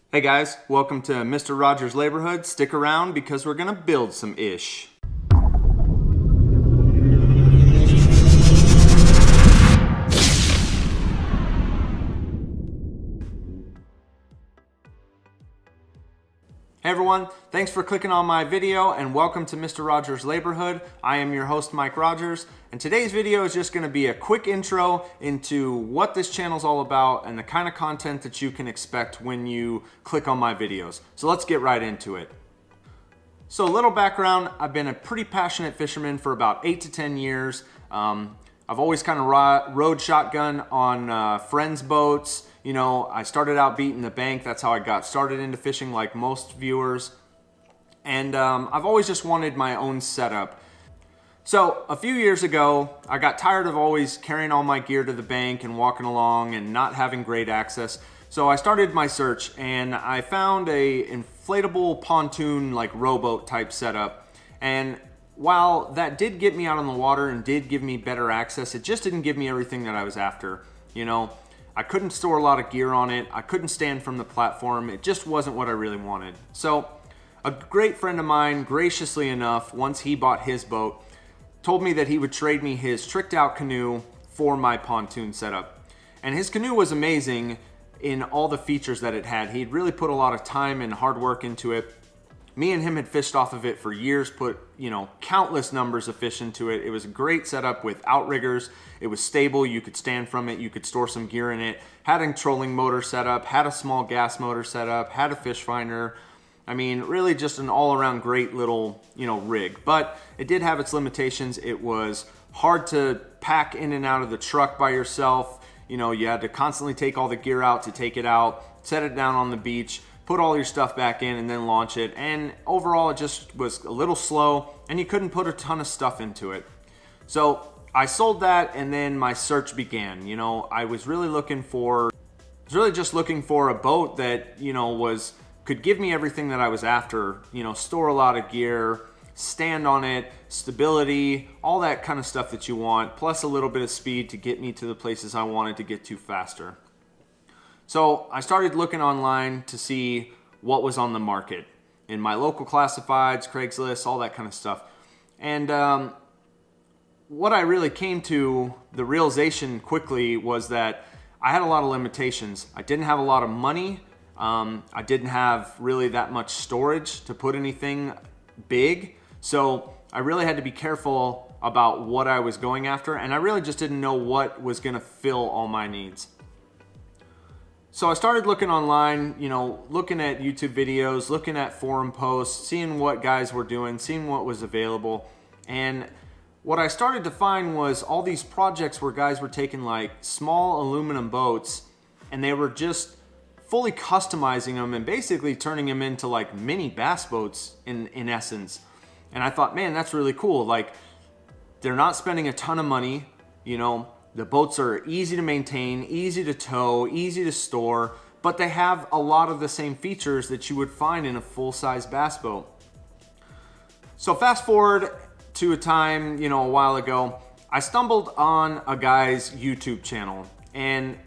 Hey guys, welcome to Mr. Rogers' Neighborhood. Stick around because we're gonna build some ish. Hey everyone, thanks for clicking on my video and welcome to Mr. Rogers' Neighborhood. I am your host Mike Rogers, and today's video is just going to be a quick intro into what this channel is all about and the kind of content that you can expect when you click on my videos. So let's get right into it. So a little background, I've been a pretty passionate fisherman for about 8 to 10 years. I've always kind of rode shotgun on friends' boats. You know, I started out beating the bank. That's how I got started into fishing, like most viewers. And I've always just wanted my own setup. So a few years ago, I got tired of always carrying all my gear to the bank and walking along and not having great access. So I started my search and I found a inflatable pontoon, like rowboat type setup. And while that did get me out on the water and did give me better access, it just didn't give me everything that I was after. You know, I couldn't store a lot of gear on it. I couldn't stand from the platform. It just wasn't what I really wanted. So a great friend of mine, graciously enough, once he bought his boat, told me that he would trade me his tricked out canoe for my pontoon setup. And his canoe was amazing in all the features that it had. He'd really put a lot of time and hard work into it. Me and him had fished off of it for years, put, countless numbers of fish into it. It was a great setup with outriggers. It was stable. You could stand from it. You could store some gear in it. Had a trolling motor setup, had a small gas motor setup, had a fish finder. I mean, really just an all-around great little, rig. But it did have its limitations. It was hard to pack in and out of the truck by yourself. You had to constantly take all the gear out to take it out, set it down on the beach, put all your stuff back in and then launch it. And overall, it just was a little slow and you couldn't put a ton of stuff into it. So I sold that and then my search began. I was really just looking for a boat that, could give me everything that I was after, store a lot of gear, stand on it, stability, all that kind of stuff that you want, plus a little bit of speed to get me to the places I wanted to get to faster. So I started looking online to see what was on the market in my local classifieds, Craigslist, all that kind of stuff. And what I really came to, the realization quickly, was that I had a lot of limitations. I didn't have a lot of money. I didn't have really that much storage to put anything big. So I really had to be careful about what I was going after. And I really just didn't know what was going to fill all my needs. So I started looking online, looking at YouTube videos, looking at forum posts, seeing what guys were doing, seeing what was available. And what I started to find was all these projects where guys were taking like small aluminum boats and they were just fully customizing them and basically turning them into like mini bass boats in essence. And I thought, man, that's really cool. Like, they're not spending a ton of money, The boats are easy to maintain, easy to tow, easy to store, but they have a lot of the same features that you would find in a full-size bass boat. So fast forward to a time, a while ago, I stumbled on a guy's YouTube channel. And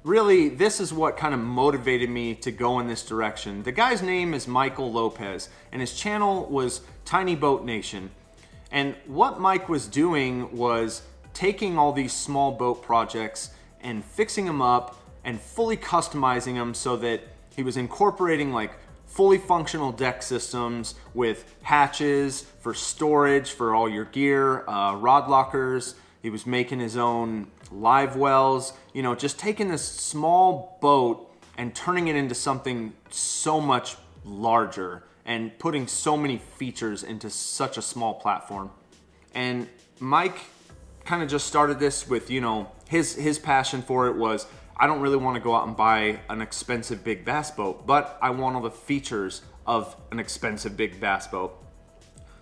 really, this is what kind of motivated me to go in this direction. The guy's name is Michael Lopez, and his channel was Tiny Boat Nation. And what Mike was doing was taking all these small boat projects and fixing them up and fully customizing them so that he was incorporating like fully functional deck systems with hatches for storage for all your gear, rod lockers. He was making his own live wells, just taking this small boat and turning it into something so much larger and putting so many features into such a small platform. And Mike kind of just started this with, his passion for it was, I don't really want to go out and buy an expensive big bass boat, but I want all the features of an expensive big bass boat.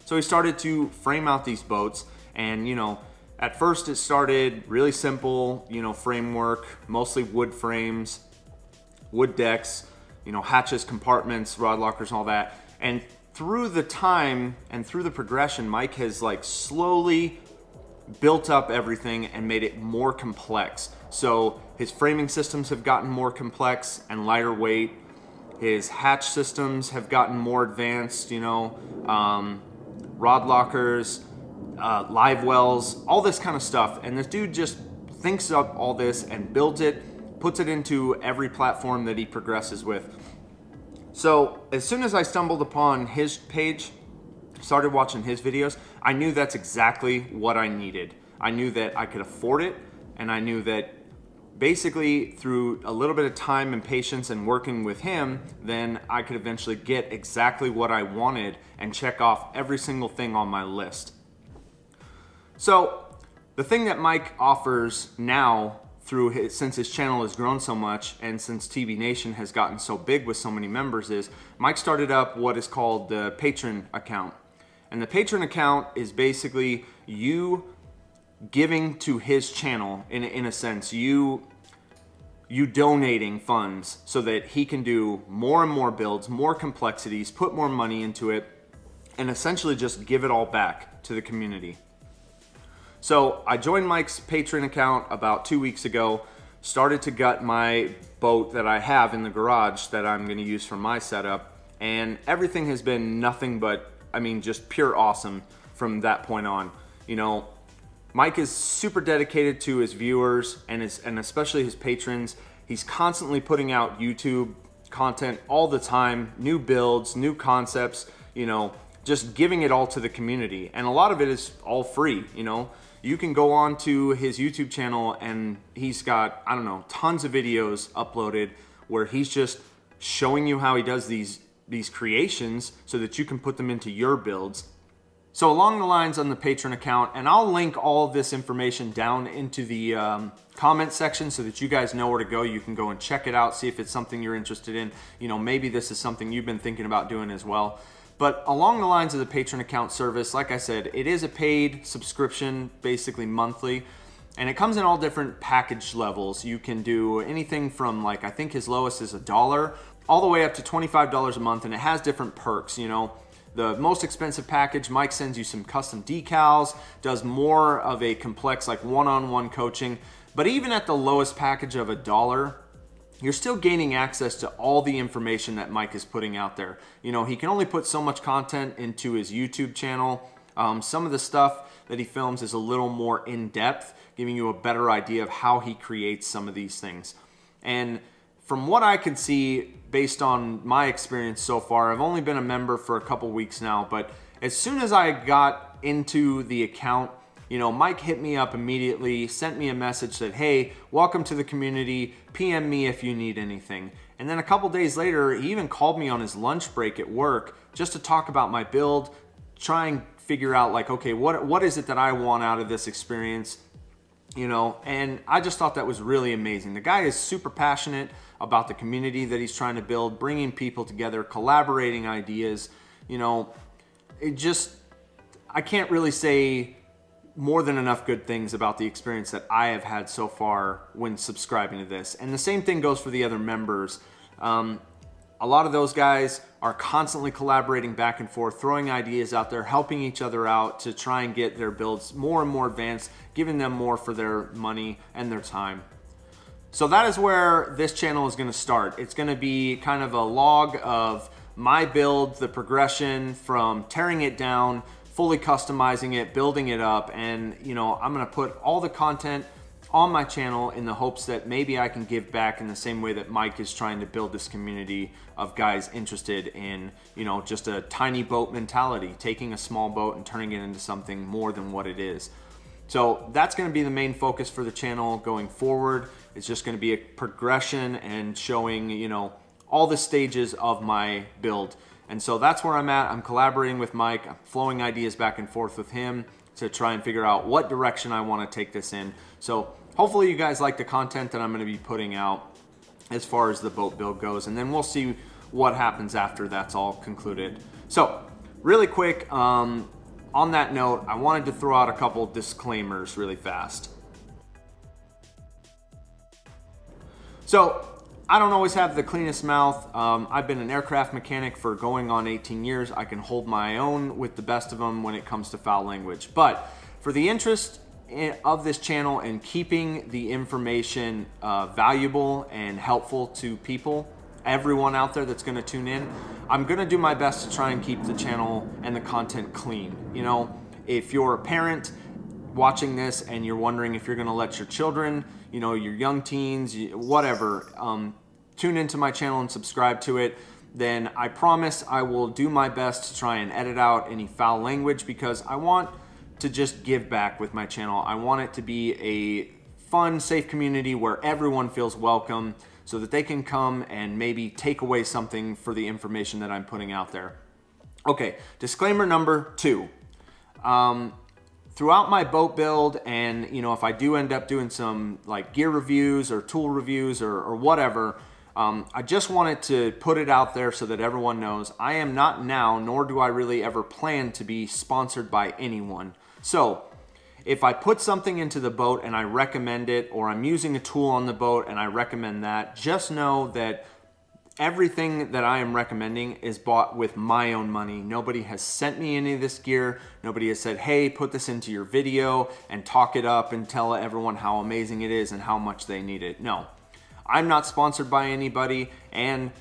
So he started to frame out these boats and, at first it started really simple, framework, mostly wood frames, wood decks, hatches, compartments, rod lockers, all that. And through the time and through the progression, Mike has like slowly built up everything and made it more complex. So his framing systems have gotten more complex and lighter weight. His hatch systems have gotten more advanced, rod lockers, live wells, all this kind of stuff. And this dude just thinks up all this and builds it, puts it into every platform that he progresses with. So as soon as I stumbled upon his page, started watching his videos, I knew that's exactly what I needed. I knew that I could afford it, and I knew that basically through a little bit of time and patience and working with him, then I could eventually get exactly what I wanted and check off every single thing on my list. So the thing that Mike offers now since his channel has grown so much and since TB Nation has gotten so big with so many members is Mike started up what is called the Patron account. And the Patron account is basically you giving to his channel in a sense, you donating funds so that he can do more and more builds, more complexities, put more money into it, and essentially just give it all back to the community. So I joined Mike's Patreon account about 2 weeks ago, started to gut my boat that I have in the garage that I'm gonna use for my setup, and everything has been nothing but, just pure awesome from that point on. Mike is super dedicated to his viewers and especially his patrons. He's constantly putting out YouTube content all the time, new builds, new concepts, just giving it all to the community. And a lot of it is all free, You can go on to his YouTube channel and he's got, tons of videos uploaded where he's just showing you how he does these creations so that you can put them into your builds. So along the lines on the Patreon account, and I'll link all of this information down into the comment section so that you guys know where to go. You can go and check it out, see if it's something you're interested in. Maybe this is something you've been thinking about doing as well. But along the lines of the Patreon account service, like I said, it is a paid subscription, basically monthly, and it comes in all different package levels. You can do anything from I think his lowest is $1, all the way up to $25 a month, and it has different perks, The most expensive package, Mike sends you some custom decals, does more of a complex one-on-one coaching. But even at the lowest package of $1, you're still gaining access to all the information that Mike is putting out there. He can only put so much content into his YouTube channel. Some of the stuff that he films is a little more in-depth, giving you a better idea of how he creates some of these things. And from what I can see, based on my experience so far, I've only been a member for a couple weeks now, but as soon as I got into the account, Mike hit me up immediately, sent me a message that, hey, welcome to the community, PM me if you need anything. And then a couple days later, he even called me on his lunch break at work just to talk about my build, try and figure out okay, what is it that I want out of this experience, and I just thought that was really amazing. The guy is super passionate about the community that he's trying to build, bringing people together, collaborating ideas. I can't really say more than enough good things about the experience that I have had so far when subscribing to this. And the same thing goes for the other members. A lot of those guys are constantly collaborating back and forth, throwing ideas out there, helping each other out to try and get their builds more and more advanced, giving them more for their money and their time. So that is where this channel is going to start. It's going to be kind of a log of my build, the progression from tearing it down, fully customizing it, building it up, and I'm going to put all the content on my channel in the hopes that maybe I can give back in the same way that Mike is trying to build this community of guys interested in, just a tiny boat mentality, taking a small boat and turning it into something more than what it is. So that's going to be the main focus for the channel going forward. It's just going to be a progression and showing, all the stages of my build. And so that's where I'm at. I'm collaborating with Mike. I'm flowing ideas back and forth with him to try and figure out what direction I want to take this in. So hopefully you guys like the content that I'm going to be putting out as far as the boat build goes. And then we'll see what happens after that's all concluded. So really quick, on that note, I wanted to throw out a couple disclaimers really fast. So I don't always have the cleanest mouth. I've been an aircraft mechanic for going on 18 years. I can hold my own with the best of them when it comes to foul language. But for the interest of this channel and keeping the information valuable and helpful to people, everyone out there that's gonna tune in, I'm gonna do my best to try and keep the channel and the content clean. You know, if you're a parent watching this and you're wondering if you're gonna let your children, you know, your young teens, whatever, tune into my channel and subscribe to it, then I promise I will do my best to try and edit out any foul language, because I want to just give back with my channel. I want it to be a fun, safe community where everyone feels welcome, so that they can come and maybe take away something for the information that I'm putting out there. Okay, disclaimer number 2. Throughout my boat build, and you know, if I do end up doing some like gear reviews or tool reviews or whatever, I just wanted to put it out there so that everyone knows I am not now, nor do I really ever plan to be sponsored by anyone. So if I put something into the boat and I recommend it, or I'm using a tool on the boat and I recommend that, just know that everything that I am recommending is bought with my own money. Nobody has sent me any of this gear. Nobody has said, hey, put this into your video and talk it up and tell everyone how amazing it is and how much they need it. No, I'm not sponsored by anybody. And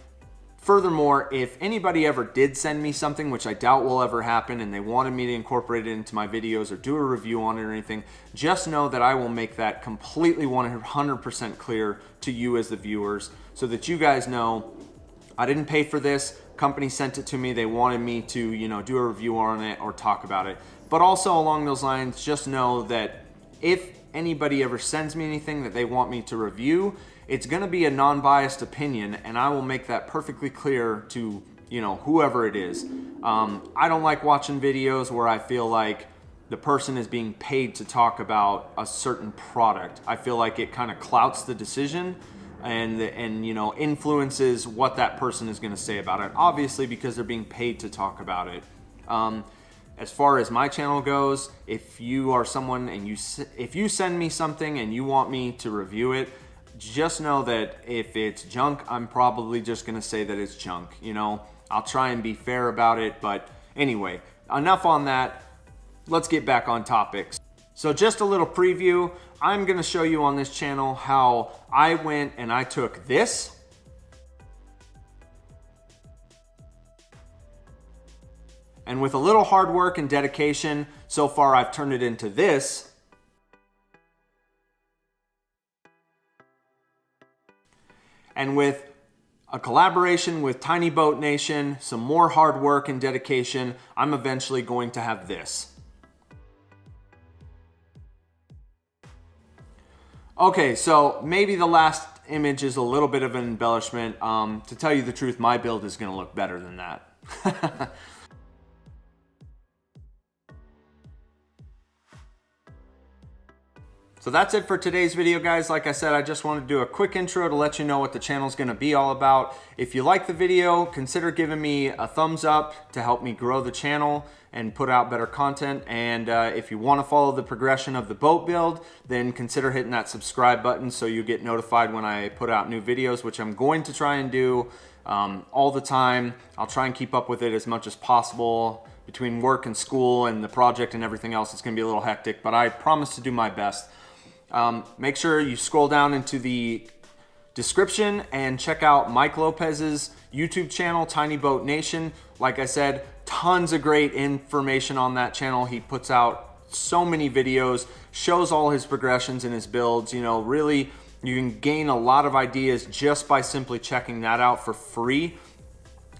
furthermore, if anybody ever did send me something, which I doubt will ever happen, and they wanted me to incorporate it into my videos or do a review on it or anything, just know that I will make that completely 100% clear to you as the viewers, so that you guys know I didn't pay for this. Company sent it to me. They wanted me to, you know, do a review on it or talk about it. But also along those lines, just know that if anybody ever sends me anything that they want me to review, it's going to be a non-biased opinion, and I will make that perfectly clear to, you know, whoever it is. I don't like watching videos where I feel like the person is being paid to talk about a certain product. I feel like it kind of clouts the decision and you know, influences what that person is going to say about it, obviously because they're being paid to talk about it. As far as my channel goes, if you are someone and if you send me something and you want me to review it, just know that if it's junk, I'm probably just gonna say that it's junk. You know, I'll try and be fair about it, but anyway, enough on that. Let's get back on topics. So just a little preview. I'm gonna show you on this channel how I went and I took this and with a little hard work and dedication, so far I've turned it into this. And with a collaboration with Tiny Boat Nation, some more hard work and dedication, I'm eventually going to have this. Okay, so maybe the last image is a little bit of an embellishment. To tell you the truth, my build is going to look better than that. So that's it for today's video, guys. Like I said, I just wanted to do a quick intro to let you know what the channel is going to be all about. If you like the video, consider giving me a thumbs up to help me grow the channel and put out better content. And if you want to follow the progression of the boat build, then consider hitting that subscribe button so you get notified when I put out new videos, which I'm going to try and do all the time. I'll try and keep up with it as much as possible. Between work and school and the project and everything else, it's going to be a little hectic, but I promise to do my best. Make sure you scroll down into the description and check out Mike Lopez's YouTube channel, Tiny Boat Nation. Like I said, tons of great information on that channel. He puts out so many videos, shows all his progressions and his builds. You know, really, you can gain a lot of ideas just by simply checking that out for free.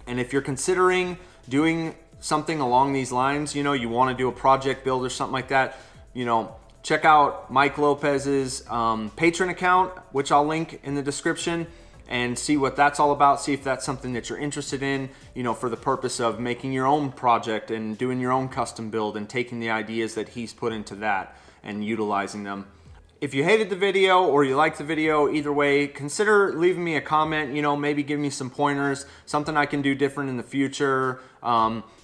And if you're considering doing something along these lines, you know, you want to do a project build or something like that, you know, check out Mike Lopez's Patreon account, which I'll link in the description, and see what that's all about. See if that's something that you're interested in, you know, for the purpose of making your own project and doing your own custom build and taking the ideas that he's put into that and utilizing them. If you hated the video or you liked the video, either way, consider leaving me a comment, you know, maybe give me some pointers, something I can do different in the future.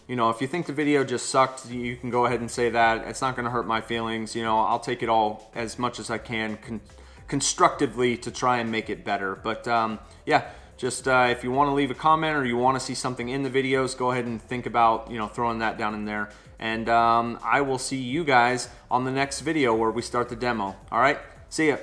You know, if you think the video just sucked, you can go ahead and say that. It's not going to hurt my feelings. You know, I'll take it all as much as I can constructively to try and make it better. But yeah, just if you want to leave a comment or you want to see something in the videos, go ahead and think about, you know, throwing that down in there. And I will see you guys on the next video where we start the demo. All right, see ya.